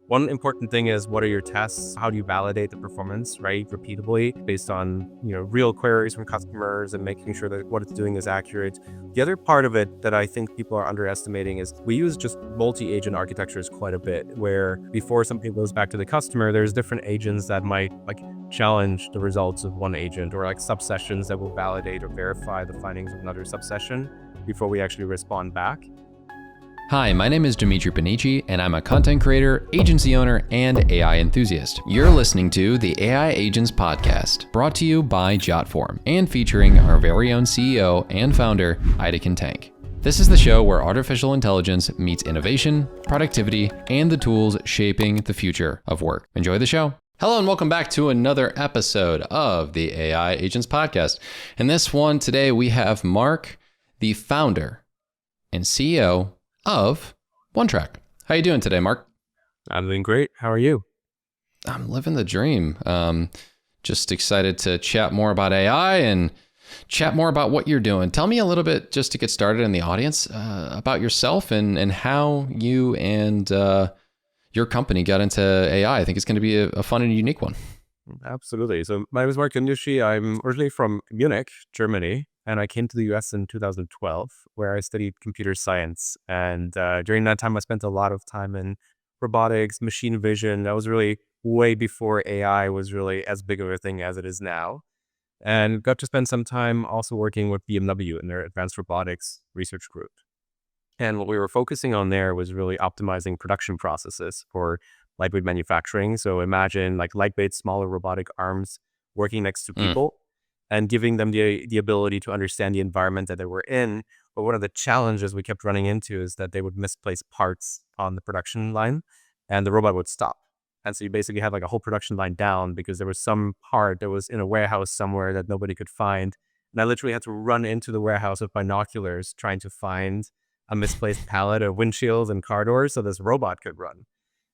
One important thing is, what are your tests? How do you validate the performance, right? Repeatably based on, real queries from customers and making sure that what it's doing is accurate. The other part of it that I think people are underestimating is we use just multi-agent architectures quite a bit, where before something goes back to the customer, there's different agents that might challenge the results of one agent, or subsessions that will validate or verify the findings of another subsession before we actually respond back. Hi, my name is Dimitri Panici, and I'm a content creator, agency owner, and AI enthusiast. You're listening to the AI Agents Podcast, brought to you by Jotform, and featuring our very own CEO and founder, Ida Tank. This is the show where artificial intelligence meets innovation, productivity, and the tools shaping the future of work. Enjoy the show. Hello and welcome back to another episode of the AI Agents Podcast. In this one today, we have Marc, the founder and CEO of OneTrack. How you doing today, Marc? I'm doing great. How are you? I'm living the dream. Just excited to chat more about AI and chat more about what you're doing. Tell me a little bit, just to get started in the audience, about yourself and how you and your company got into AI. I think it's going to be a fun and unique one. Absolutely. So my name is Marc Gyöngyösi. I'm originally from Munich, Germany, and I came to the US in 2012, where I studied computer science. And during that time, I spent a lot of time in robotics, machine vision. That was really way before AI was really as big of a thing as it is now. And got to spend some time also working with BMW in their advanced robotics research group. And what we were focusing on there was really optimizing production processes for lightweight manufacturing. So imagine lightweight, smaller robotic arms working next to people and giving them the ability to understand the environment that they were in. But one of the challenges we kept running into is that they would misplace parts on the production line and the robot would stop. And so you basically had a whole production line down because there was some part that was in a warehouse somewhere that nobody could find. And I literally had to run into the warehouse with binoculars trying to find a misplaced pallet of windshields and car doors so this robot could run.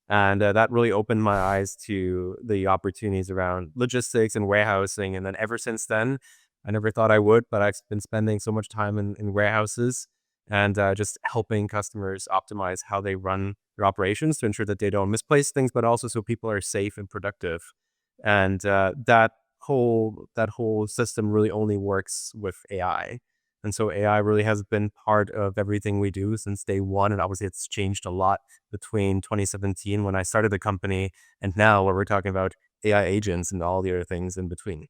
And that really opened my eyes to the opportunities around logistics and warehousing. And then ever since then, I never thought I would, but I've been spending so much time in warehouses and just helping customers optimize how they run their operations to ensure that they don't misplace things, but also so people are safe and productive. And that whole system really only works with AI. And so AI really has been part of everything we do since day one. And obviously it's changed a lot between 2017 when I started the company and now where we're talking about AI agents and all the other things in between.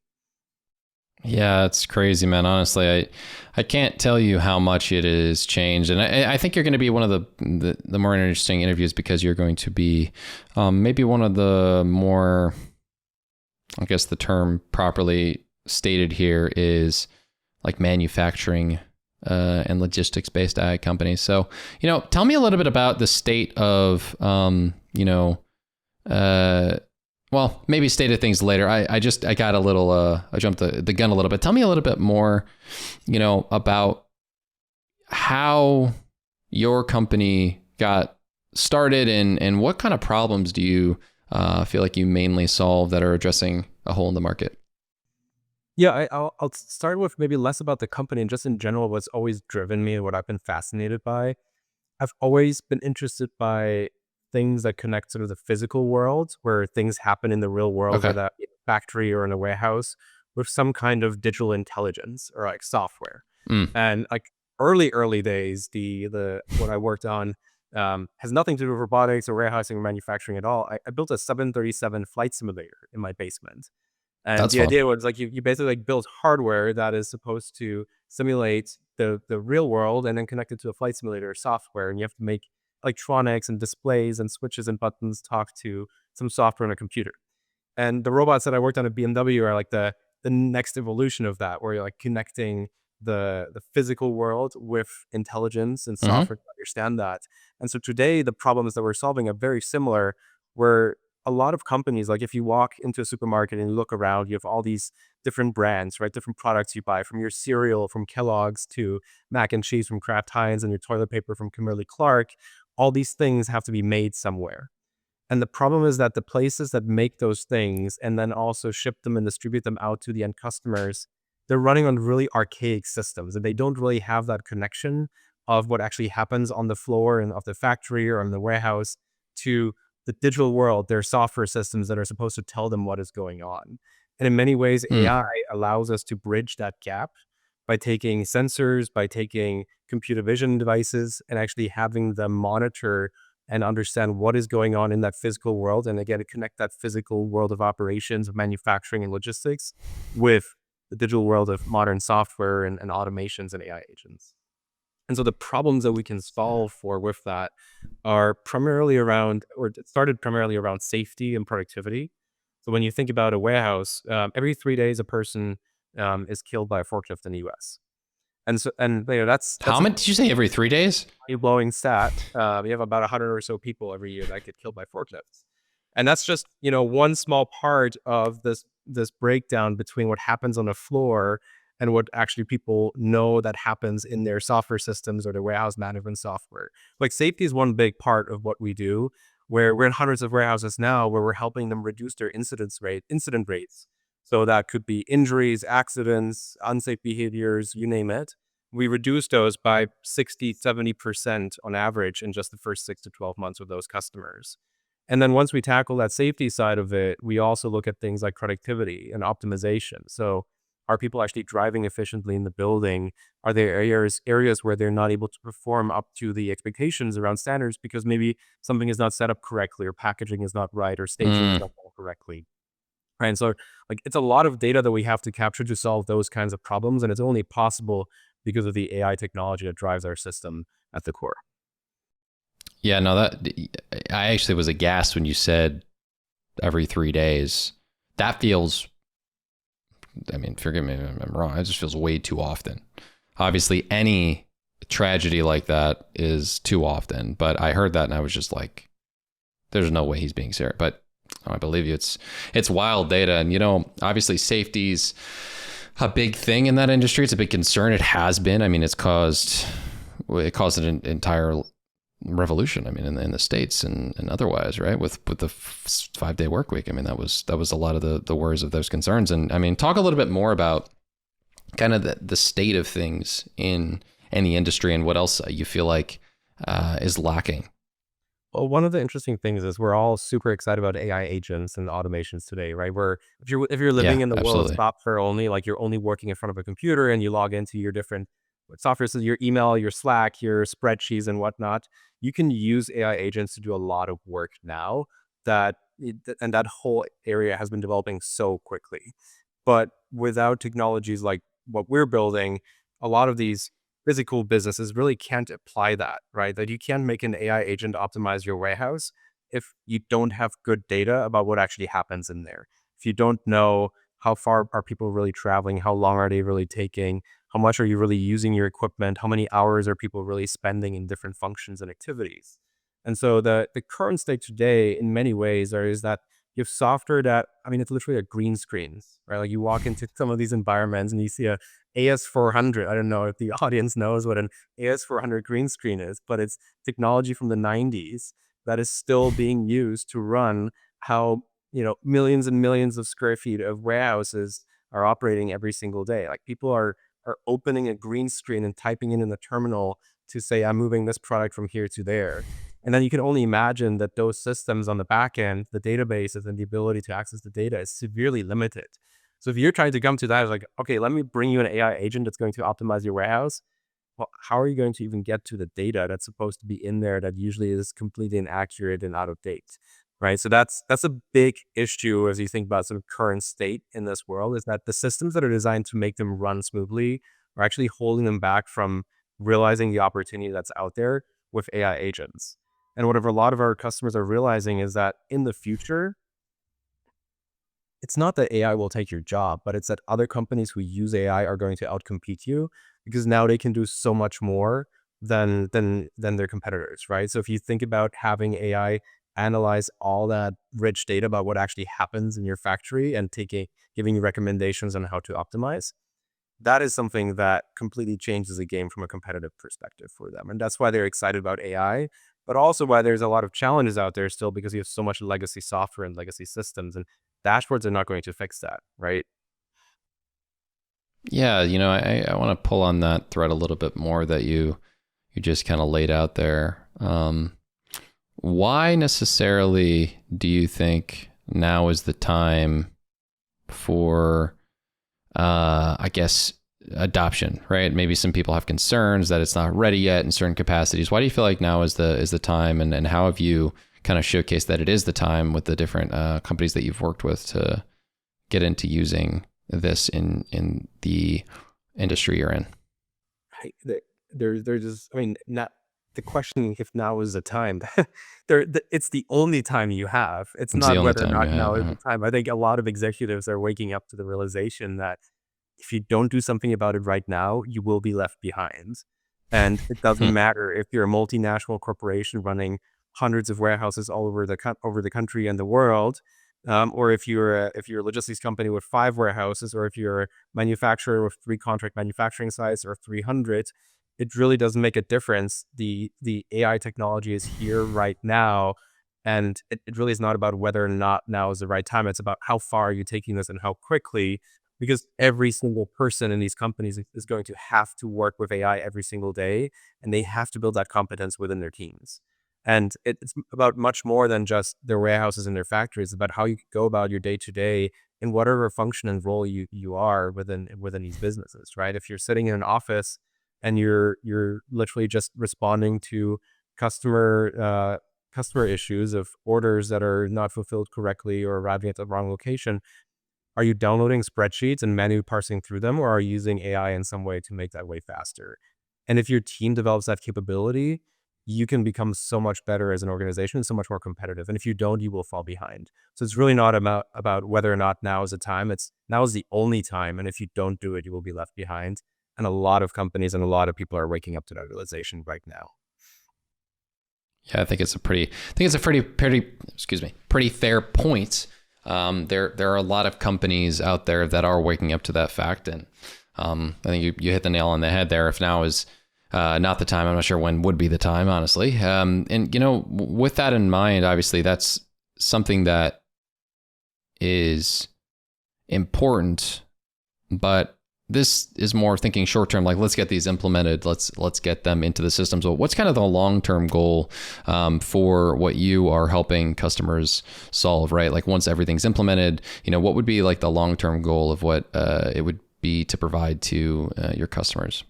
Yeah, it's crazy, man. Honestly, I can't tell you how much it has changed. And I think you're going to be one of the more interesting interviews because you're going to be maybe one of the more, I guess the term properly stated here is manufacturing and logistics based AI companies. So, tell me a little bit about the state of, well, maybe state of things later. I got a little, I jumped the gun a little bit. Tell me a little bit more, about how your company got started and what kind of problems do you feel like you mainly solve that are addressing a hole in the market? Yeah, I'll start with maybe less about the company and just in general what's always driven me and what I've been fascinated by. I've always been interested by things that connect sort of the physical world, where things happen in the real world, Okay. whether that be a factory or in a warehouse, with some kind of digital intelligence or software. And early days, the what I worked on has nothing to do with robotics or warehousing or manufacturing at all. I built a 737 flight simulator in my basement. And That's the fun. idea was you basically build hardware that is supposed to simulate the real world and then connect it to a flight simulator software. And you have to make electronics and displays and switches and buttons talk to some software on a computer. And the robots that I worked on at BMW are the next evolution of that, where you're connecting the physical world with intelligence and software to understand that. And so today the problems that we're solving are very similar, where a lot of companies, if you walk into a supermarket and you look around, you have all these different brands, right? Different products you buy, from your cereal from Kellogg's to mac and cheese from Kraft Heinz and your toilet paper from Kimberly-Clark. All these things have to be made somewhere. And the problem is that the places that make those things and then also ship them and distribute them out to the end customers, they're running on really archaic systems and they don't really have that connection of what actually happens on the floor and of the factory or in the warehouse to the digital world, there are software systems that are supposed to tell them what is going on. And in many ways, Hmm. AI allows us to bridge that gap by taking sensors, by taking computer vision devices, and actually having them monitor and understand what is going on in that physical world. And again, to connect that physical world of operations, of manufacturing and logistics with the digital world of modern software and automations and AI agents. And so the problems that we can solve for with that are primarily around, or it started primarily around safety and productivity. So when you think about a warehouse, every 3 days a person is killed by a forklift in the U.S. And that's How a many did you say every 3 days? blowing stat. We have about 100 or so people every year that get killed by forklifts, and that's just one small part of this breakdown between what happens on the floor and what actually people know that happens in their software systems or their warehouse management software. Like safety is one big part of what we do, where we're in hundreds of warehouses now where we're helping them reduce their incident rates. So that could be injuries, accidents, unsafe behaviors, you name it. We reduce those by 60, 70% on average in just the first 6 to 12 months with those customers. And then once we tackle that safety side of it, we also look at things like productivity and optimization. So are people actually driving efficiently in the building? Are there areas where they're not able to perform up to the expectations around standards because maybe something is not set up correctly or packaging is not right or staging is Mm. not done correctly? Right. And so like it's a lot of data that we have to capture to solve those kinds of problems. And it's only possible because of the AI technology that drives our system at the core. Yeah, no, that I actually was aghast when you said every 3 days. That feels, I mean, forgive me if I'm wrong. It just feels way too often. Obviously, any tragedy like that is too often. But I heard that and I was just like, there's no way he's being serious. But I believe you. It's wild data, and obviously, safety's a big thing in that industry. It's a big concern. It has been. I mean, it caused an entire revolution. I mean, in the States and otherwise, right? With the 5-day work week. I mean, that was a lot of the worries of those concerns. And I mean, talk a little bit more about kind of the state of things in any industry and what else you feel like is lacking. Well, one of the interesting things is we're all super excited about AI agents and automations today, right? Where if you're living Yeah, in the world of absolutely. software only, like you're only working in front of a computer and you log into your different software, so your email, your Slack, your spreadsheets and whatnot, you can use AI agents to do a lot of work now and that whole area has been developing so quickly. But without technologies like what we're building, a lot of these physical businesses really can't apply that, right? That you can't make an AI agent optimize your warehouse if you don't have good data about what actually happens in there. If you don't know how far are people really traveling, how long are they really taking, how much are you really using your equipment, how many hours are people really spending in different functions and activities. And so the current state today, in many ways, is that you have software that, I mean, it's literally a green screen, right? Like you walk into some of these environments and you see a AS400. I don't know if the audience knows what an AS400 green screen is, but it's technology from the 90s that is still being used to run how, millions and millions of square feet of warehouses are operating every single day. Like people are opening a green screen and typing in the terminal to say, I'm moving this product from here to there. And then you can only imagine that those systems on the back end, the databases and the ability to access the data is severely limited. So if you're trying to come to that, it's like, okay, let me bring you an AI agent that's going to optimize your warehouse. Well, how are you going to even get to the data that's supposed to be in there that usually is completely inaccurate and out of date? Right. So that's a big issue as you think about sort of current state in this world, is that the systems that are designed to make them run smoothly are actually holding them back from realizing the opportunity that's out there with AI agents. And whatever a lot of our customers are realizing is that in the future, it's not that AI will take your job, but it's that other companies who use AI are going to outcompete you because now they can do so much more than their competitors, right? So if you think about having AI analyze all that rich data about what actually happens in your factory and giving you recommendations on how to optimize, that is something that completely changes the game from a competitive perspective for them. And that's why they're excited about AI, but also why there's a lot of challenges out there still because you have so much legacy software and legacy systems, and dashboards are not going to fix that, right? Yeah, I want to pull on that thread a little bit more that you just kind of laid out there. Why necessarily do you think now is the time for, I guess, adoption, right? Maybe some people have concerns that it's not ready yet in certain capacities. Why do you feel like now is the time, and how have you kind of showcased that it is the time with the different companies that you've worked with to get into using this in the industry you're in? There's just, I mean, not the question if now is the time. It's the only time you have. It's It's the not only whether or time you not now have. is the time. I think a lot of executives are waking up to the realization that if you don't do something about it right now, you will be left behind. And it doesn't matter if you're a multinational corporation running hundreds of warehouses all over over the country and the world, or if you're a logistics company with 5 warehouses, or if you're a manufacturer with 3 contract manufacturing sites or 300. It really doesn't make a difference. The AI technology is here right now, and it really is not about whether or not now is the right time. It's about how far are you taking this and how quickly, because every single person in these companies is going to have to work with AI every single day, and they have to build that competence within their teams. And it's about much more than just their warehouses and their factories. It's about how you go about your day to day in whatever function and role you are within these businesses, right? If you're sitting in an office and you're literally just responding to customer issues of orders that are not fulfilled correctly or arriving at the wrong location, are you downloading spreadsheets and manually parsing through them, or are you using AI in some way to make that way faster? And if your team develops that capability, you can become so much better as an organization, so much more competitive. And if you don't, you will fall behind. So it's really not about whether or not now is the time. It's now is the only time. And if you don't do it, you will be left behind. And a lot of companies and a lot of people are waking up to that realization right now. Yeah, pretty fair point. There are a lot of companies out there that are waking up to that fact, and I think you hit the nail on the head there. If now is not the time, I'm not sure when would be the time, honestly. And with that in mind, obviously that's something that is important, but this is more thinking short term, like let's get these implemented, let's get them into the system. So what's kind of the long-term goal for what you are helping customers solve, right? Like once everything's implemented, what would be like the long-term goal of what it would be to provide to your customers?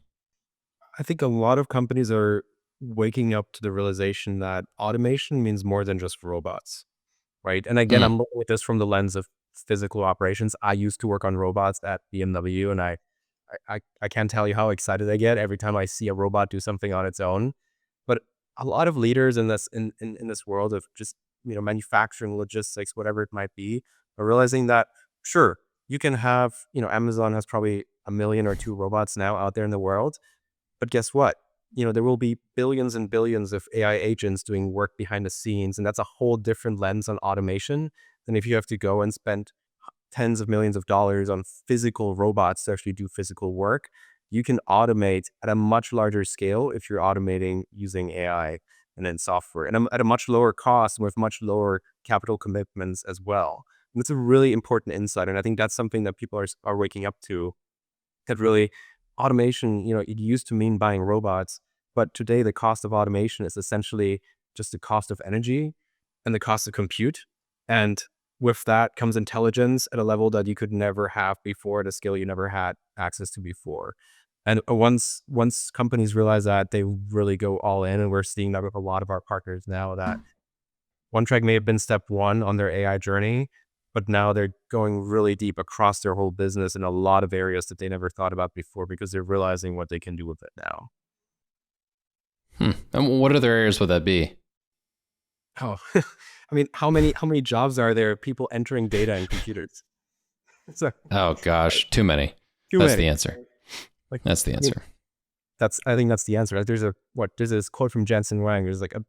I think a lot of companies are waking up to the realization that automation means more than just robots, right? And again, Mm. I'm looking at this from the lens of physical operations. I used to work on robots at BMW, and I can't tell you how excited I get every time I see a robot do something on its own. But a lot of leaders in this world of just manufacturing, logistics, whatever it might be, are realizing that sure, you can have Amazon has probably a million or two robots now out there in the world, but guess what? There will be billions and billions of AI agents doing work behind the scenes, and that's a whole different lens on automation than if you have to go and spend tens of millions of dollars on physical robots to actually do physical work. You can automate at a much larger scale if you're automating using AI and then software, and at a much lower cost and with much lower capital commitments as well. And that's a really important insight, and I think that's something that people are waking up to. That really automation, it used to mean buying robots, but today the cost of automation is essentially just the cost of energy and the cost of compute. And with that comes intelligence at a level that you could never have before, at a scale you never had access to before. And once companies realize that, they really go all in, and we're seeing that with a lot of our partners now, that OneTrack may have been step one on their AI journey, but now they're going really deep across their whole business in a lot of areas that they never thought about before, because they're realizing what they can do with it now. And what other areas would that be? Oh, I mean, how many jobs are there? People entering data in computers. So Oh gosh, too many. too That's the many. answer. Like, That's the I mean, answer. I think that's the answer. There's this quote from Jensen Wang. There's like a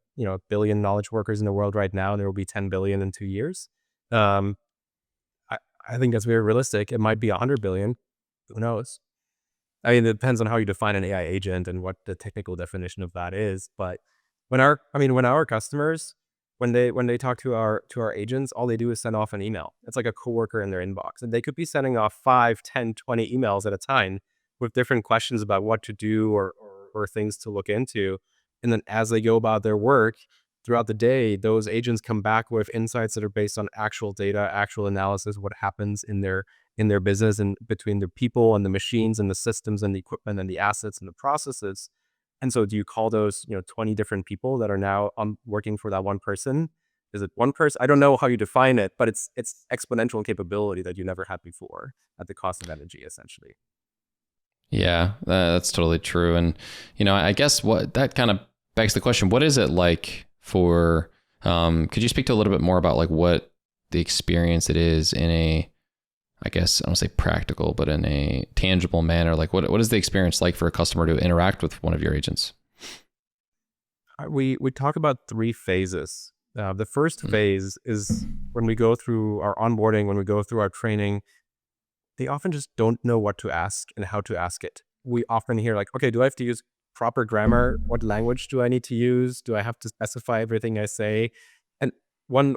billion knowledge workers in the world right now, and there will be 10 billion in 2 years. Um, I, I think that's very realistic. It might be 100 billion. Who knows? I mean, it depends on how you define an AI agent and what the technical definition of that is. But when our customers, when they talk to our agents, all they do is send off an email. It's like a coworker in their inbox, and they could be sending off 5, 10, 20 emails at a time with different questions about what to do, or things to look into. And then as they go about their work, throughout the day, those agents come back with insights that are based on actual data, actual analysis, what happens in their business and between the people and the machines and the systems and the equipment and the assets and the processes. And so do you call those, 20 different people that are now working for that one person? Is it one person? I don't know how you define it, but it's exponential capability that you never had before at the cost of energy, essentially. Yeah, that's totally true. And, I guess what that kind of begs the question, what is it like for, could you speak to a little bit more about like what the experience it is in a, I guess I don't say practical, but in a tangible manner? Like what is the experience like for a customer to interact with one of your agents? We talk about three phases. The first phase is when we go through our onboarding, when we go through our training, they often just don't know what to ask and how to ask it. We often hear like, okay, do I have to use proper grammar? What language do I need to use? Do I have to specify everything I say? And one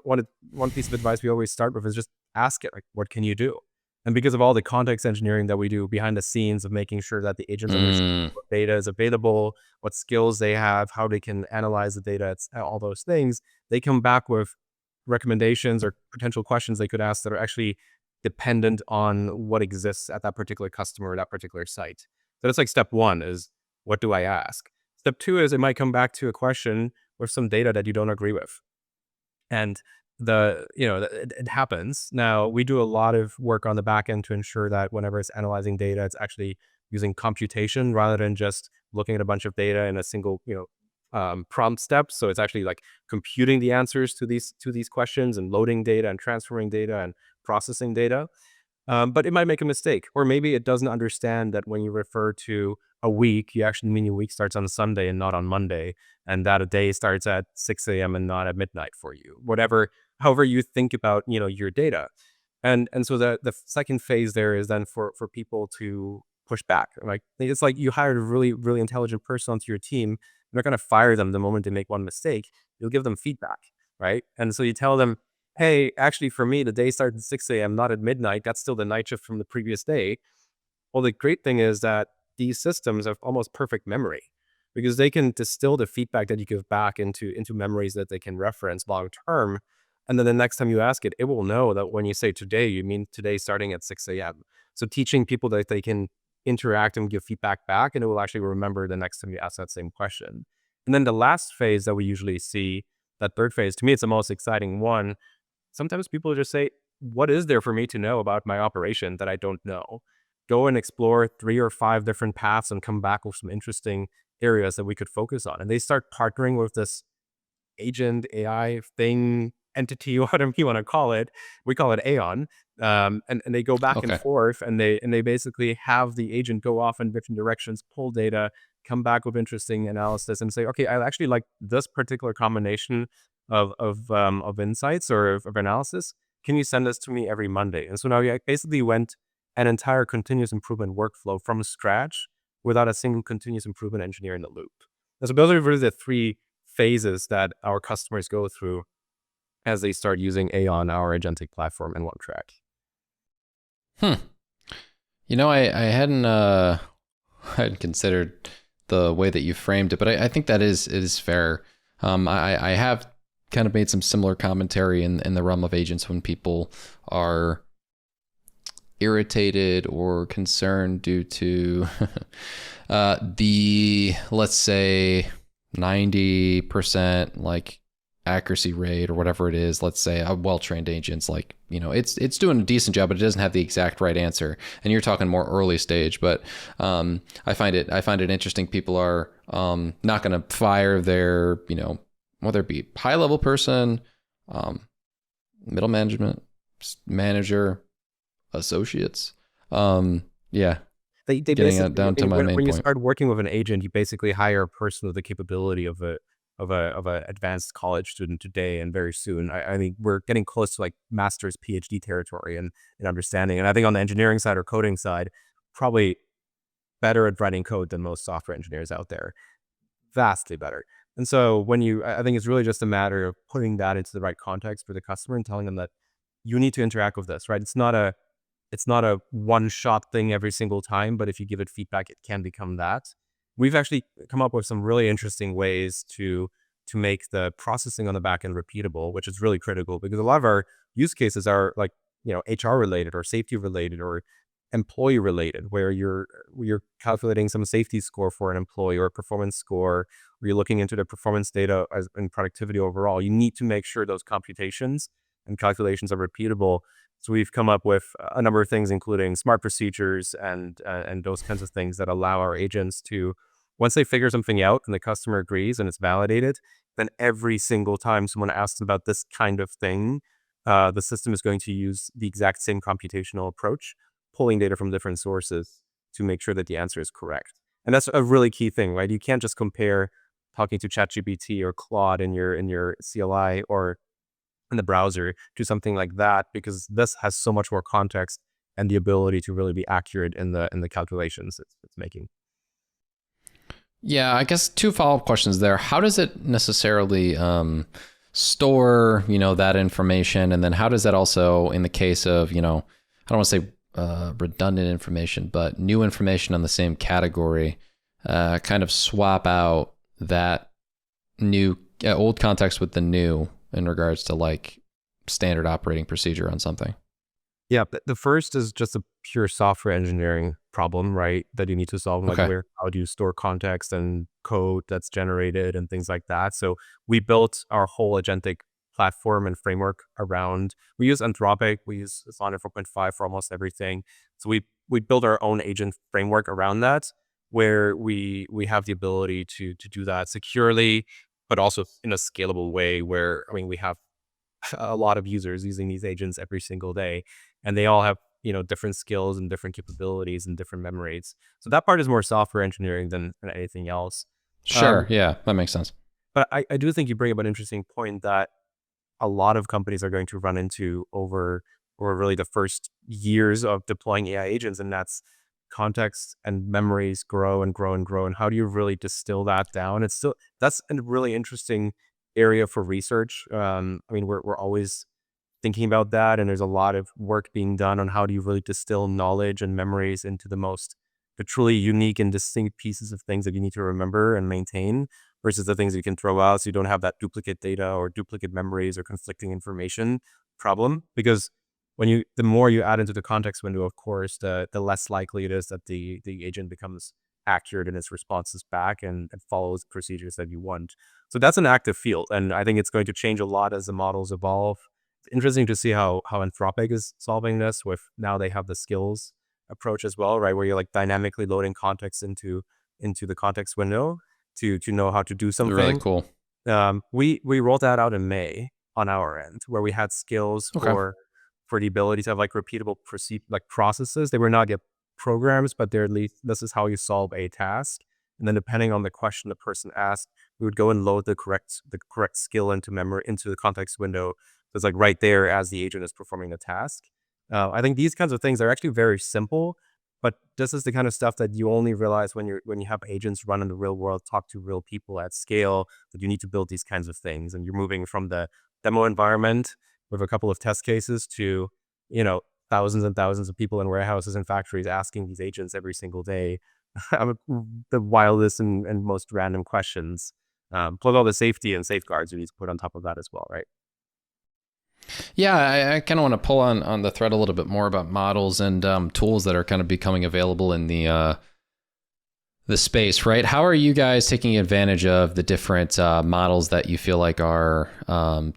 piece of advice we always start with is just ask it, like, what can you do? And because of all the context engineering that we do behind the scenes of making sure that the agents understand Mm, what data is available, what skills they have, how they can analyze the data, all those things, they come back with recommendations or potential questions they could ask that are actually dependent on what exists at that particular customer or that particular site. So that's like step one is, what do I ask? Step two is it might come back to a question with some data that you don't agree with. And it happens. Now, we do a lot of work on the back end to ensure that whenever it's analyzing data, it's actually using computation rather than just looking at a bunch of data in a single, prompt step. So it's actually like computing the answers to these questions and loading data and transferring data and processing data. But it might make a mistake, or maybe it doesn't understand that when you refer to a week, you actually mean your week starts on Sunday and not on Monday, and that a day starts at 6 a.m. and not at midnight for you. However you think about, your data. And so the second phase there is then for people to push back. Like it's like you hired a really, really intelligent person onto your team. You're not going to fire them the moment they make one mistake. You'll give them feedback, right? And so you tell them, hey, actually, for me, the day starts at 6 a.m., not at midnight. That's still the night shift from the previous day. Well, the great thing is that these systems have almost perfect memory because they can distill the feedback that you give back into memories that they can reference long term. And then the next time you ask it, it will know that when you say today, you mean today starting at 6 a.m. So teaching people that they can interact and give feedback back, and it will actually remember the next time you ask that same question. And then the last phase that we usually see, that third phase, to me, it's the most exciting one. Sometimes people just say, what is there for me to know about my operation that I don't know? Go and explore 3 or 5 different paths and come back with some interesting areas that we could focus on. And they start partnering with this agent, AI thing, entity, whatever you want to call it. We call it Aeon. And they go back and okay. forth, and they basically have the agent go off in different directions, pull data, come back with interesting analysis, and say, okay, I actually like this particular combination of insights or of analysis. Can you send this to me every Monday? And so now we basically went an entire continuous improvement workflow from scratch without a single continuous improvement engineer in the loop. And so those are really the three phases that our customers go through as they start using Aeon, our agentic platform, and OneTrack. Hmm. I hadn't hadn't considered the way that you framed it, but I think that is fair. I have kind of made some similar commentary in the realm of agents when people are irritated or concerned due to the, let's say, 90% like accuracy rate or whatever it is. Let's say a well-trained agent's like, it's doing a decent job, but it doesn't have the exact right answer. And you're talking more early stage, but I find it interesting. People are not going to fire their, whether it be high level person, middle management, manager, associates. Yeah, They getting it basically, down to my main when you point. start working with an agent, you basically hire a person with the capability of a advanced college student today and very soon. I think we're getting close to like master's PhD territory in understanding. And I think on the engineering side or coding side, probably better at writing code than most software engineers out there. Vastly better. And so I think it's really just a matter of putting that into the right context for the customer and telling them that you need to interact with this, right? It's not a one shot thing every single time, but if you give it feedback, it can become that. We've actually come up with some really interesting ways to to make the processing on the back end repeatable, which is really critical because a lot of our use cases are like, HR related or safety related or employee related, where you're calculating some safety score for an employee or a performance score, or you're looking into the performance data as in productivity overall. You need to make sure those computations and calculations are repeatable. So we've come up with a number of things, including smart procedures and those kinds of things that allow our agents to, once they figure something out and the customer agrees and it's validated, then every single time someone asks about this kind of thing, the system is going to use the exact same computational approach, pulling data from different sources to make sure that the answer is correct. And that's a really key thing, right? You can't just compare talking to ChatGPT or Claude in your CLI or in the browser to something like that, because this has so much more context and the ability to really be accurate in the calculations it's making. Yeah, I guess two follow-up questions there. How does it necessarily store, that information? And then how does that also, in the case of, I don't want to say redundant information, but new information on the same category, kind of swap out that new old context with the new in regards to like standard operating procedure on something? Yeah, the first is just a pure software engineering problem, right? That you need to solve, like Okay. how do you store context and code that's generated and things like that. So we built our whole agentic platform and framework around. We use Anthropic, we use Sonnet 4.5 for almost everything. So we built our own agent framework around that, where we have the ability to do that securely, but also in a scalable way. Where we have a lot of users using these agents every single day, and they all have different skills and different capabilities and different memories. So that part is more software engineering than anything else. Sure. um, Yeah, that makes sense. but I do think you bring up an interesting point that a lot of companies are going to run into over really the first years of deploying AI agents, and that's context and memories grow and grow and grow. And how do you really distill that down? That's a really interesting area for research. We're always thinking about that, and there's a lot of work being done on how do you really distill knowledge and memories into the truly unique and distinct pieces of things that you need to remember and maintain, versus the things you can throw out so you don't have that duplicate data or duplicate memories or conflicting information problem. Because the more you add into the context window, of course, the less likely it is that the agent becomes accurate in its responses back and follows procedures that you want. So that's an active field, and I think it's going to change a lot as the models evolve. It's interesting to see how Anthropic is solving this with, now they have the skills approach as well, right? Where you're like dynamically loading context into the context window to know how to do Really something. cool. We rolled that out in May on our end, where we had skills Okay. for the ability to have like repeatable processes. They were not yet programs, but they're at least, this is how you solve a task. And then depending on the question the person asked, we would go and load the correct skill into memory, into the context window. So it's like right there as the agent is performing the task. I think these kinds of things are actually very simple, but this is the kind of stuff that you only realize when you have agents run in the real world, talk to real people at scale, that you need to build these kinds of things. And you're moving from the demo environment with a couple of test cases to, thousands and thousands of people in warehouses and factories asking these agents every single day the wildest and most random questions. Plus all the safety and safeguards you need to put on top of that as well, right? Yeah, I kind of want to pull on the thread a little bit more about models and tools that are kind of becoming available in the space, right? How are you guys taking advantage of the different models that you feel like are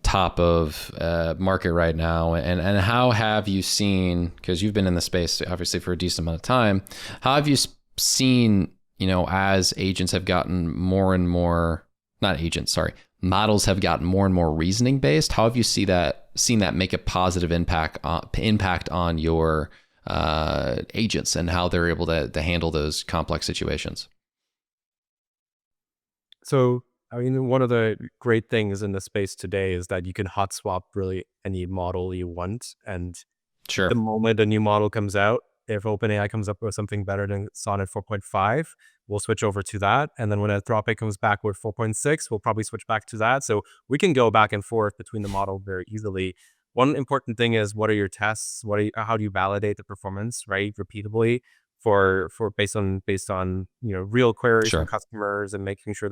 top of market right now? And how have you seen, because you've been in the space obviously for a decent amount of time, how have you seen, as agents have gotten more and more, not agents, sorry, models have gotten more and more reasoning based, how have you seen that make a positive impact on your agents and how they're able to handle those complex situations? So, one of the great things in the space today is that you can hot swap really any model you want. And the Sure. moment a new model comes out, if OpenAI comes up with something better than Sonnet 4.5, we'll switch over to that. And then when Anthropic comes back with 4.6, we'll probably switch back to that. So we can go back and forth between the model very easily. One important thing is, what are your tests? How do you validate the performance, right? Repeatably for based on real queries from Sure. customers, and making sure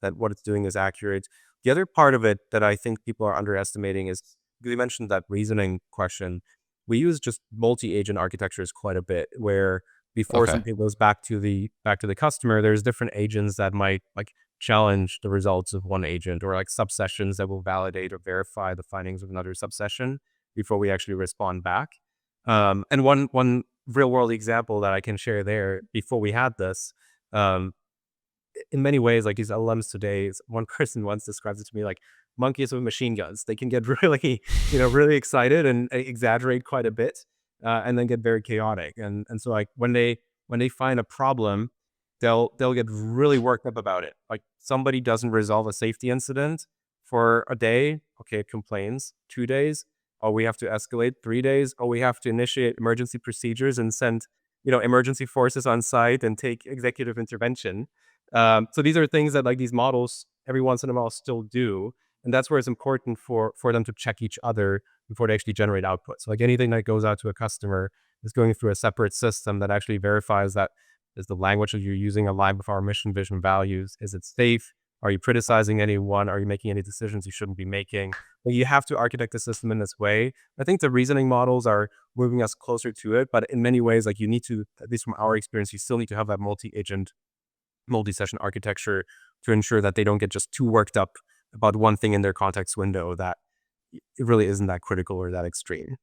that what it's doing is accurate. The other part of it that I think people are underestimating is, because you mentioned that reasoning question, we use just multi-agent architectures quite a bit, where before Okay. something goes back to the customer, there's different agents that might like challenge the results of one agent, or like subsessions that will validate or verify the findings of another subsession before we actually respond back. And one real world example that I can share there, before we had this, um, in many ways, like these LLMs today, one person once describes it to me like monkeys with machine guns. They can get really, really excited and exaggerate quite a bit, and then get very chaotic. And so like when they find a problem, they'll get really worked up about it. Like somebody doesn't resolve a safety incident for a day, okay, it complains. 2 days, oh, we have to escalate. 3 days, oh, we have to initiate emergency procedures and send emergency forces on site and take executive intervention. So these are things that like these models every once in a while still do, and that's where it's important for them to check each other before they actually generate output. So like anything that goes out to a customer is going through a separate system that actually verifies that is the language that you're using aligned with our mission, vision, values. Is it safe? Are you criticizing anyone? Are you making any decisions you shouldn't be making? Like you have to architect the system in this way. I think the reasoning models are moving us closer to it, but in many ways, like you need to, at least from our experience, you still need to have that multi-agent multi-session architecture to ensure that they don't get just too worked up about one thing in their context window that it really isn't that critical or that extreme.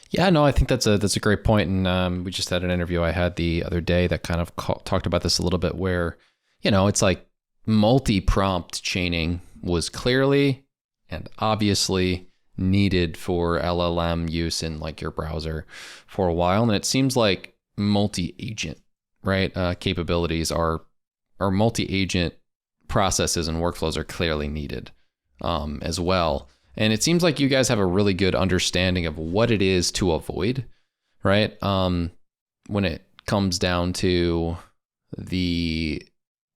Yeah, no, I think that's a great point. And we just had an interview I had the other day that kind of talked about this a little bit, where, it's like multi-prompt chaining was clearly and obviously needed for LLM use in like your browser for a while. And it seems like multi-agent, right, capabilities are, or multi-agent processes and workflows are clearly needed as well. And it seems like you guys have a really good understanding of what it is to avoid, right? When it comes down to the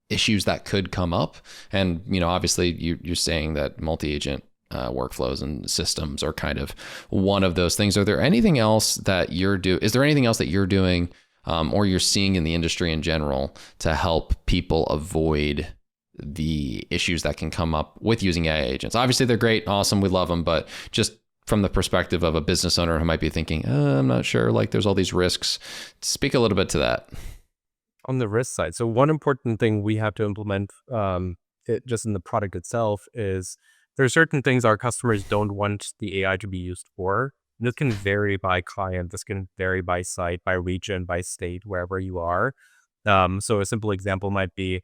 issues that could come up. And, obviously you're saying that multi-agent workflows and systems are kind of one of those things. Is there anything else that you're doing or you're seeing in the industry in general to help people avoid the issues that can come up with using AI agents? Obviously, they're great, awesome, we love them, but just from the perspective of a business owner who might be thinking, I'm not sure, like there's all these risks. Speak a little bit to that. On the risk side, so one important thing we have to implement just in the product itself is there are certain things our customers don't want the AI to be used for. And this can vary by client, this can vary by site, by region, by state, wherever you are. So a simple example might be,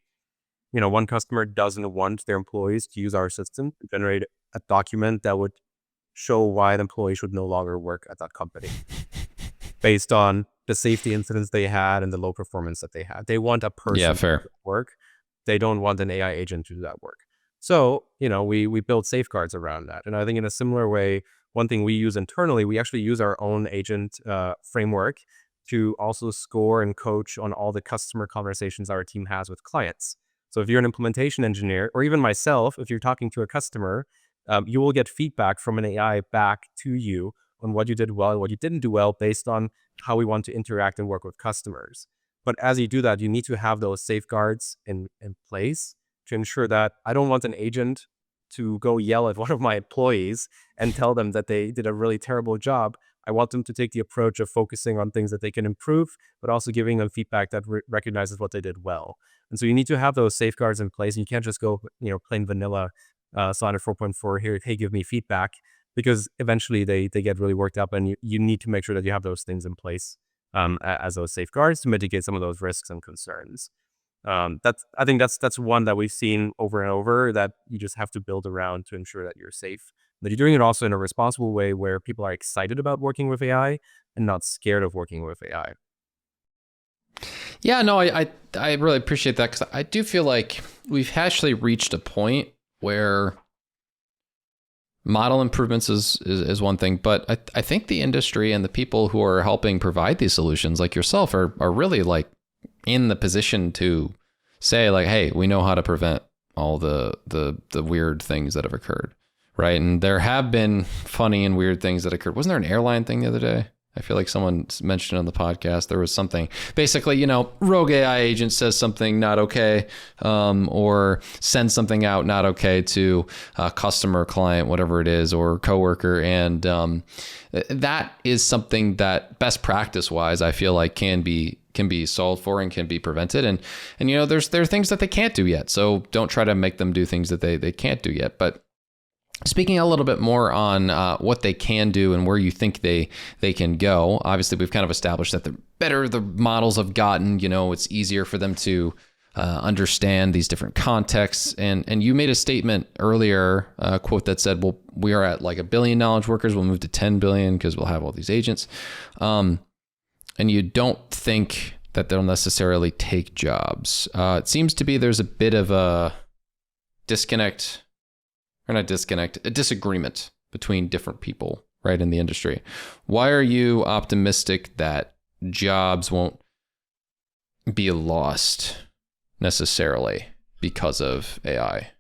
one customer doesn't want their employees to use our system to generate a document that would show why an employee should no longer work at that company based on the safety incidents they had and the low performance that they had. They want a person to do work. They don't want an AI agent to do that work. So, we build safeguards around that. And I think in a similar way, one thing we use internally, we actually use our own agent framework to also score and coach on all the customer conversations our team has with clients. So if you're an implementation engineer, or even myself, if you're talking to a customer, you will get feedback from an AI back to you on what you did well and what you didn't do well based on how we want to interact and work with customers. But as you do that, you need to have those safeguards in place to ensure that I don't want an agent to go yell at one of my employees and tell them that they did a really terrible job. I want them to take the approach of focusing on things that they can improve, but also giving them feedback that recognizes what they did well. And so you need to have those safeguards in place. You can't just go, plain vanilla Sonnet 4.4 here, hey, give me feedback, because eventually they get really worked up, and you need to make sure that you have those things in place as those safeguards to mitigate some of those risks and concerns. I think that's one that we've seen over and over, that you just have to build around to ensure that you're safe. But you're doing it also in a responsible way where people are excited about working with AI and not scared of working with AI. Yeah, no, I really appreciate that, because I do feel like we've actually reached a point where model improvements is one thing, but I think the industry and the people who are helping provide these solutions, like yourself, are really like in the position to say like, hey, we know how to prevent all the weird things that have occurred. Right. And there have been funny and weird things that occurred. Wasn't there an airline thing the other day? I feel like someone mentioned on the podcast, there was something basically, rogue AI agent says something not okay, or sends something out not okay to a customer, client, whatever it is, or coworker. And that is something that best practice wise, I feel like can be solved for and can be prevented. And there are things that they can't do yet. So don't try to make them do things that they can't do yet. But speaking a little bit more on what they can do and where you think they can go, obviously we've kind of established that the better the models have gotten, it's easier for them to understand these different contexts. And you made a statement earlier, a quote that said, well, we are at like 1 billion knowledge workers. We'll move to 10 billion because we'll have all these agents. And you don't think that they'll necessarily take jobs. It seems to be there's a bit of a a disagreement between different people, right, in the industry. Why are you optimistic that jobs won't be lost necessarily because of AI?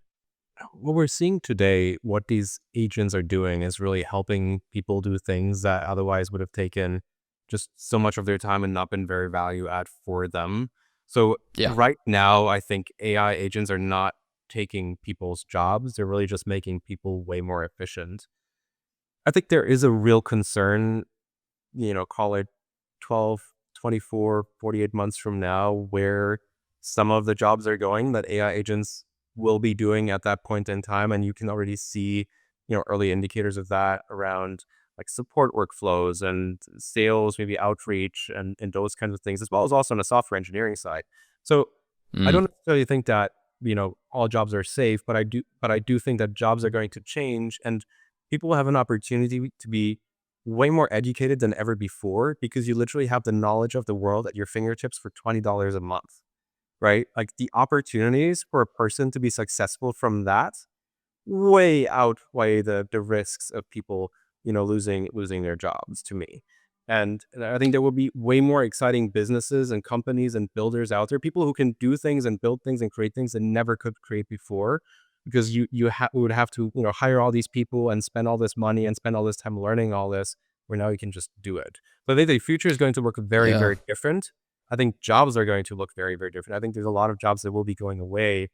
What we're seeing today, what these agents are doing is really helping people do things that otherwise would have taken just so much of their time and not been very value add for them. So Yeah. right now, I think AI agents are not taking people's jobs. They're really just making people way more efficient. I think there is a real concern, call it 12, 24, 48 months from now, where some of the jobs are going that AI agents will be doing at that point in time. And you can already see, early indicators of that around like support workflows and sales, maybe outreach and those kinds of things, as well as also on the software engineering side. So I don't necessarily think that, all jobs are safe, but I do think that jobs are going to change and people will have an opportunity to be way more educated than ever before because you literally have the knowledge of the world at your fingertips for $20 a month, right? Like the opportunities for a person to be successful from that way outweigh the risks of people, losing their jobs to me. And I think there will be way more exciting businesses and companies and builders out there, people who can do things and build things and create things that never could create before, because would have to, hire all these people and spend all this money and spend all this time learning all this, where now you can just do it. So I think the future is going to look very, Yeah. very different. I think jobs are going to look very, very different. I think there's a lot of jobs that will be going away.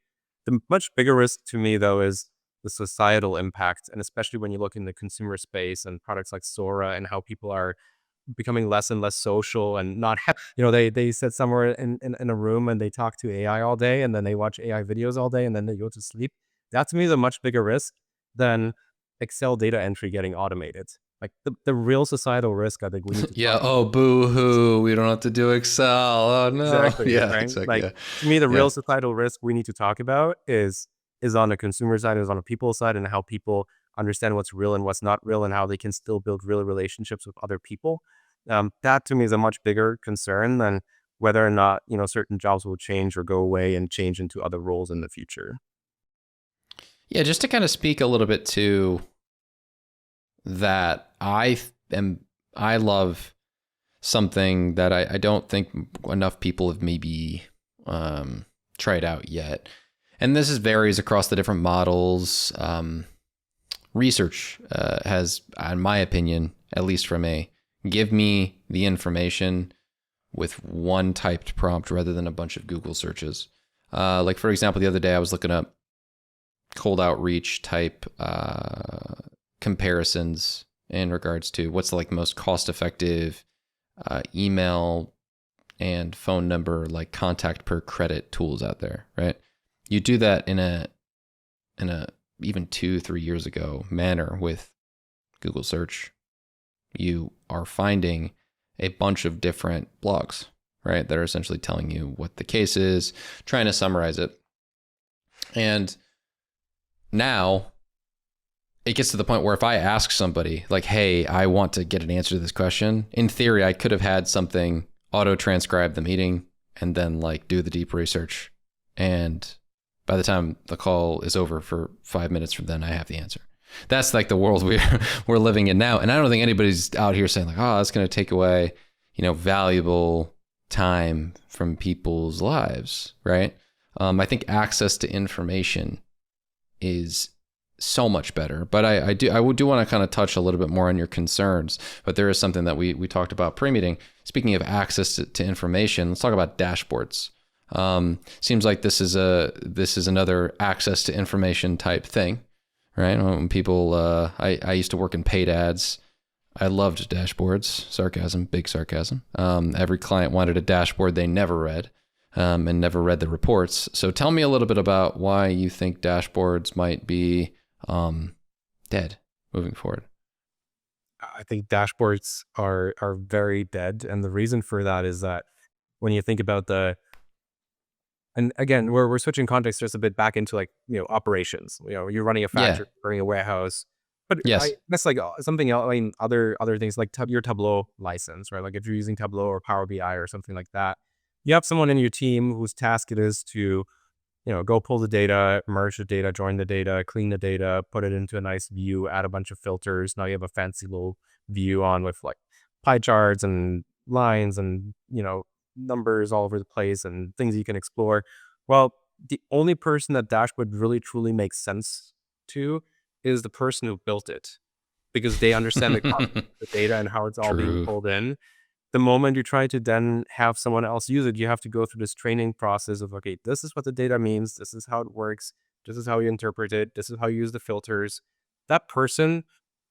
The much bigger risk to me, though, is the societal impact, and especially when you look in the consumer space and products like Sora and how people are becoming less and less social and not they sit somewhere in a room and they talk to AI all day and then they watch AI videos all day and then they go to sleep. That to me is a much bigger risk than Excel data entry getting automated. Like the real societal risk, I think we need to Yeah. talk Oh, boo hoo. We don't have to do Excel. Oh, no. exactly, Yeah, right? exactly. Like Yeah. to me, the Yeah. real societal risk we need to talk about is on the consumer side, is on the people side, and how people understand what's real and what's not real, and how they can still build real relationships with other people. That to me is a much bigger concern than whether or not certain jobs will change or go away and change into other roles in the future. Yeah. Just to kind of speak a little bit to that, I love something that I don't think enough people have maybe tried out yet. And this varies across the different models. Research has, in my opinion, at least from give me the information with one typed prompt rather than a bunch of Google searches. Like, for example, the other day I was looking up cold outreach type comparisons in regards to what's the most cost effective email and phone number contact per credit tools out there, right? You do that in a even 2-3 years ago manner with Google search, you are finding a bunch of different blogs, right, that are essentially telling you what the case is, trying to summarize it. And now it gets to the point where if I ask somebody hey, I want to get an answer to this question, in theory, I could have had something auto transcribe the meeting and then do the deep research. And by the time the call is over for 5 minutes from then, I have the answer. That's the world we're living in now. And I don't think anybody's out here saying oh, it's going to take away, valuable time from people's lives, right? I think access to information is so much better. But I do want to kind of touch a little bit more on your concerns. But there is something that we talked about pre-meeting. Speaking of access to information, let's talk about dashboards. Seems like this is another access to information type thing, right? When people, I used to work in paid ads. I loved dashboards. Sarcasm, big sarcasm. Every client wanted a dashboard they never read. And never read the reports. So tell me a little bit about why you think dashboards might be dead moving forward. I think dashboards are very dead, and the reason for that is that when you think about and again, we're switching context just a bit back into like operations. You're running a Yeah. factory, running a warehouse, but Yes. that's like something else. I mean, other things like your Tableau license, right? Like if you're using Tableau or Power BI or something like that, you have someone in your team whose task it is to go pull the data, merge the data, join the data, clean the data, put it into a nice view, add a bunch of filters. Now you have a fancy little view on with like pie charts and lines and, numbers all over the place and things you can explore. Well, the only person that dashboard really truly makes sense to is the person who built it because they understand the concept of the data and how it's all being True. pulled in. The moment you try to then have someone else use it, you have to go through this training process of, okay, this is what the data means. This is how it works. This is how you interpret it. This is how you use the filters. That person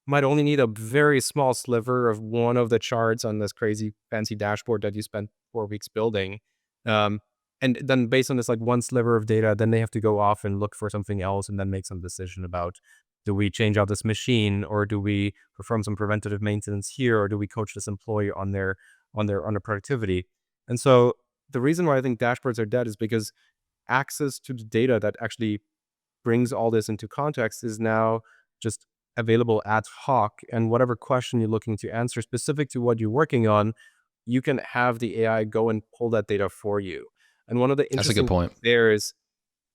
might only need a very small sliver of one of the charts on this crazy fancy dashboard that you spent 4 weeks building. Um, and then based on this like one sliver of data, then they have to go off and look for something else and then make some decision about, do we change out this machine, or do we perform some preventative maintenance here, or do we coach this employee on their productivity? And so the reason why I think dashboards are dead is because access to the data that actually brings all this into context is now just available ad hoc. And whatever question you're looking to answer specific to what you're working on, you can have the AI go and pull that data for you. And one of the That's a good interesting point. things there is,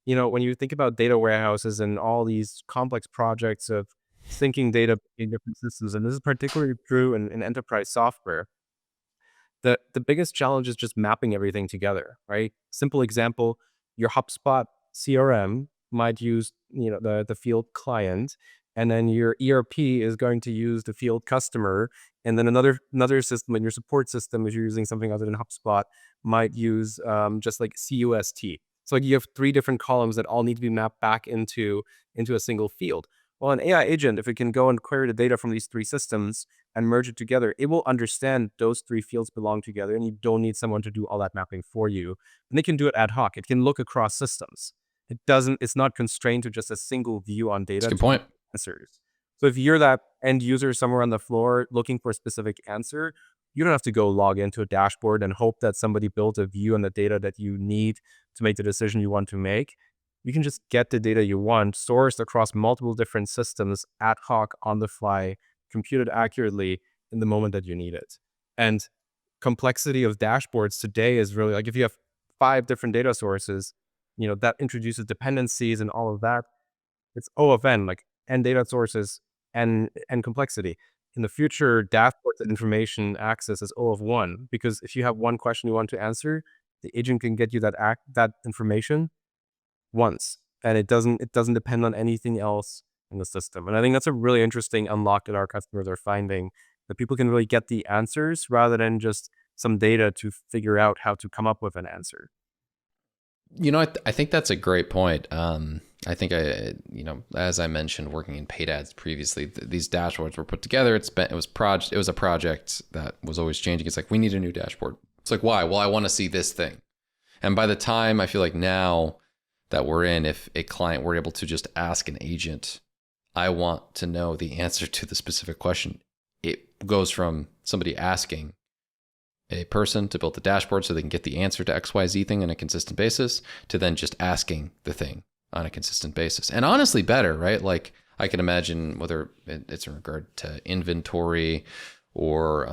when you think about data warehouses and all these complex projects of syncing data in different systems, and this is particularly true in enterprise software, the biggest challenge is just mapping everything together, right? Simple example, your HubSpot CRM might use, the field client, and then your ERP is going to use the field customer, and then another system in your support system, if you're using something other than HubSpot, might use just like CUST. So like you have 3 different columns that all need to be mapped back into a single field. Well, an AI agent, if it can go and query the data from these 3 systems and merge it together, it will understand those 3 fields belong together, and you don't need someone to do all that mapping for you. And they can do it ad hoc. It can look across systems. It's not constrained to just a single view on That's a data good to point. answers. So if you're that end user somewhere on the floor looking for a specific answer, you don't have to go log into a dashboard and hope that somebody built a view on the data that you need to make the decision you want to make. You can just get the data you want, sourced across multiple different systems, ad hoc, on the fly, computed accurately in the moment that you need it. And complexity of dashboards today is really like if you have 5 different data sources, that introduces dependencies and all of that. It's O of N, like N data sources and complexity. In the future, dashboards and information access is O of 1, because if you have one question you want to answer, the agent can get you that information once, and it doesn't depend on anything else in the system. And I think that's a really interesting unlock that our customers are finding, that people can really get the answers rather than just some data to figure out how to come up with an answer. I think that's a great point. I think as I mentioned, working in paid ads previously, these dashboards were put together. It was a project that was always changing. It's like, we need a new dashboard. It's like, why? Well, I want to see this thing. And by the time, I feel like now that we're in, if a client were able to just ask an agent, I want to know the answer to the specific question, it goes from somebody asking a person to build the dashboard so they can get the answer to XYZ thing on a consistent basis, to then just asking the thing on a consistent basis. And honestly, better, right? Like, I can imagine whether it's in regard to inventory or,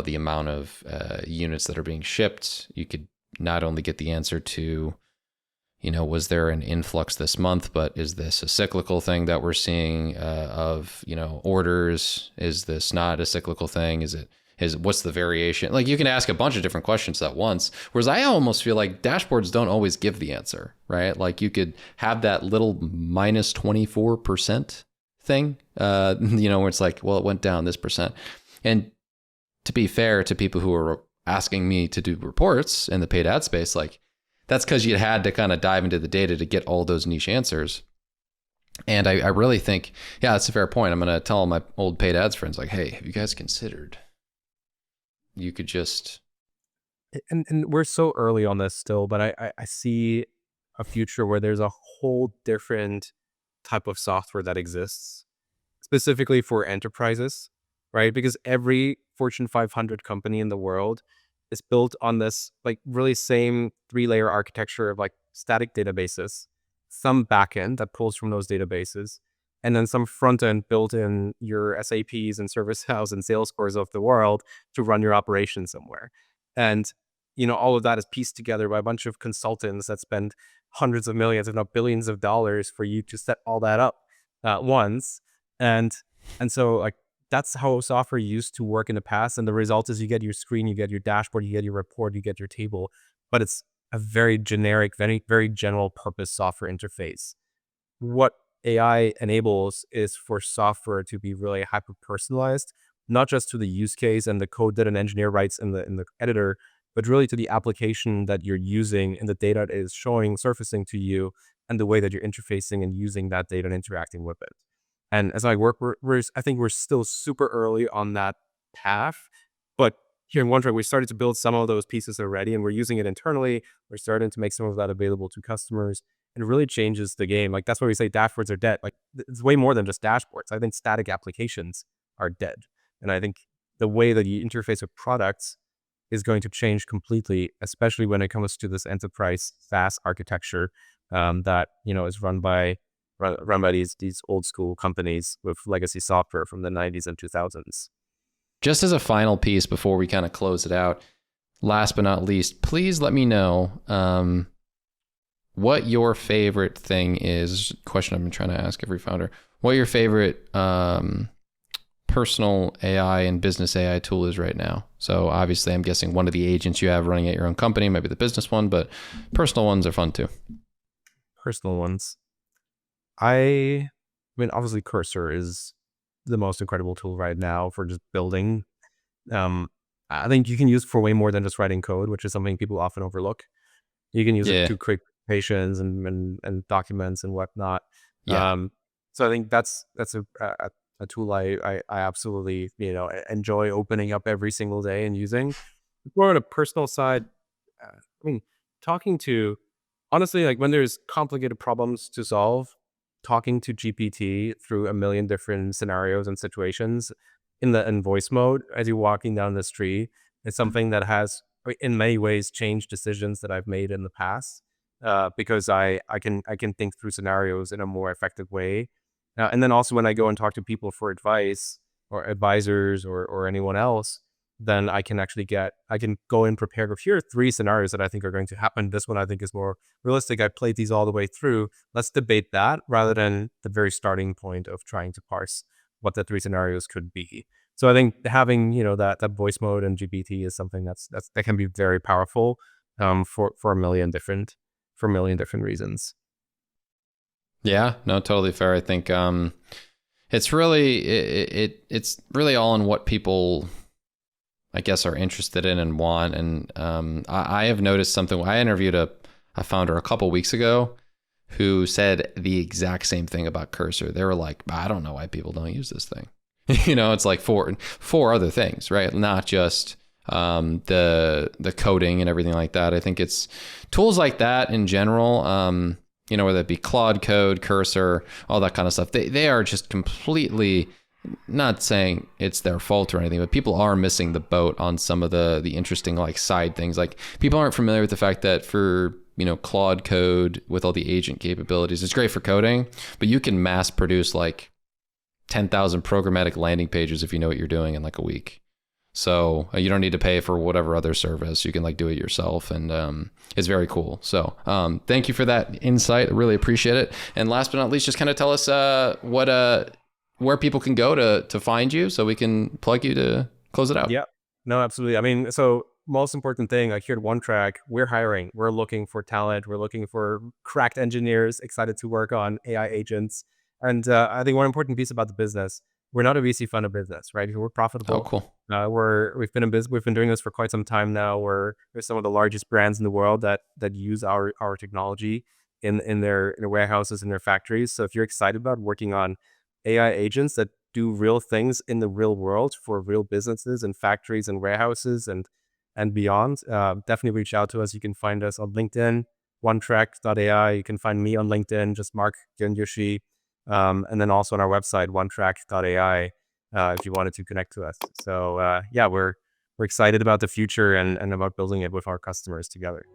the amount of units that are being shipped, you could not only get the answer to, was there an influx this month, but is this a cyclical thing that we're seeing of, orders? Is this not a cyclical thing? Is what's the variation? Like you can ask a bunch of different questions at once. Whereas I almost feel like dashboards don't always give the answer, right? Like you could have that little minus 24% thing, where it's like, well, it went down this percent. And to be fair to people who are asking me to do reports in the paid ad space, like that's because you had to kind of dive into the data to get all those niche answers. And I really think, yeah, that's a fair point. I'm going to tell my old paid ads friends, like, hey, have you guys considered you could just... And we're so early on this still, but I see a future where there's a whole different type of software that exists specifically for enterprises, right? Because every Fortune 500 company in the world is built on this like really same 3-layer architecture of like static databases, some backend that pulls from those databases, and then some front end built in your SAPs and ServiceNows and Salesforce of the world to run your operation somewhere. And all of that is pieced together by a bunch of consultants that spend hundreds of millions, if not billions of dollars for you to set all that up once. And so like that's how software used to work in the past. And the result is you get your screen, you get your dashboard, you get your report, you get your table, but it's a very generic, very, very general purpose software interface. What AI enables is for software to be really hyper personalized, not just to the use case and the code that an engineer writes in the editor, but really to the application that you're using and the data that is surfacing to you, and the way that you're interfacing and using that data and interacting with it. And as I work, I think we're still super early on that path, but here in OneTrack, we started to build some of those pieces already, and we're using it internally. We're starting to make some of that available to customers, and it really changes the game. Like that's why we say dashboards are dead. Like it's way more than just dashboards. I think static applications are dead, and I think the way that you interface with products is going to change completely, especially when it comes to this enterprise SaaS architecture that is run by these old school companies with legacy software from the 90s and 2000s. Just as a final piece before we kind of close it out, last but not least, please let me know what your favorite thing is. Question I've been trying to ask every founder. What your favorite personal AI and business AI tool is right now. So obviously I'm guessing one of the agents you have running at your own company might be the business one, but personal ones are fun too. Personal ones. I mean, obviously Cursor is the most incredible tool right now for just building. I think you can use for way more than just writing code, which is something people often overlook. You can use it to create presentations and documents and whatnot. Yeah. So I think that's a tool I absolutely enjoy opening up every single day and using. More on a personal side, I mean, honestly, like when there's complicated problems to solve, talking to GPT through a million different scenarios and situations in voice mode as you're walking down the street is something that has in many ways changed decisions that I've made in the past because I can think through scenarios in a more effective way. And then also when I go and talk to people for advice or advisors or anyone else, then I can go in prepared with here are 3 scenarios that I think are going to happen. This one I think is more realistic. I played these all the way through. Let's debate that rather than the very starting point of trying to parse what the 3 scenarios could be. So I think having, that voice mode and GPT is something that can be very powerful for a million different reasons. Yeah, no, totally fair. I think it's really it's really all in what people, I guess, are interested in and want. And I have noticed something. I interviewed a founder a couple weeks ago who said the exact same thing about Cursor. They were like, I don't know why people don't use this thing. It's like four other things, right? Not just the coding and everything like that. I think it's tools like that in general, whether it be Claude Code, Cursor, all that kind of stuff. They are just completely, not saying it's their fault or anything, but people are missing the boat on some of the interesting like side things. Like people aren't familiar with the fact that for Claude Code with all the agent capabilities, it's great for coding, but you can mass produce like 10,000 programmatic landing pages if you know what you're doing in like a week. So you don't need to pay for whatever other service. You can like do it yourself, and it's very cool. So thank you for that insight. I really appreciate it. And last but not least, just kind of tell us where people can go to find you so we can plug you to close it out. Yeah. No, absolutely. I mean, so most important thing, like here at OneTrack, we're hiring, we're looking for talent, we're looking for cracked engineers excited to work on AI agents. And I think one important piece about the business, we're not a VC funded business, right? We're Oh, profitable. cool. We've been in business, we've been doing this for quite some time now. We're some of the largest brands in the world that use our technology in their warehouses, in their factories. So if you're excited about working on AI agents that do real things in the real world for real businesses and factories and warehouses and beyond, definitely reach out to us. You can find us on LinkedIn, onetrack.ai. You can find me on LinkedIn, just Marc Gyöngyösi, and then also on our website, onetrack.ai, if you wanted to connect to us. So yeah, we're excited about the future and about building it with our customers together.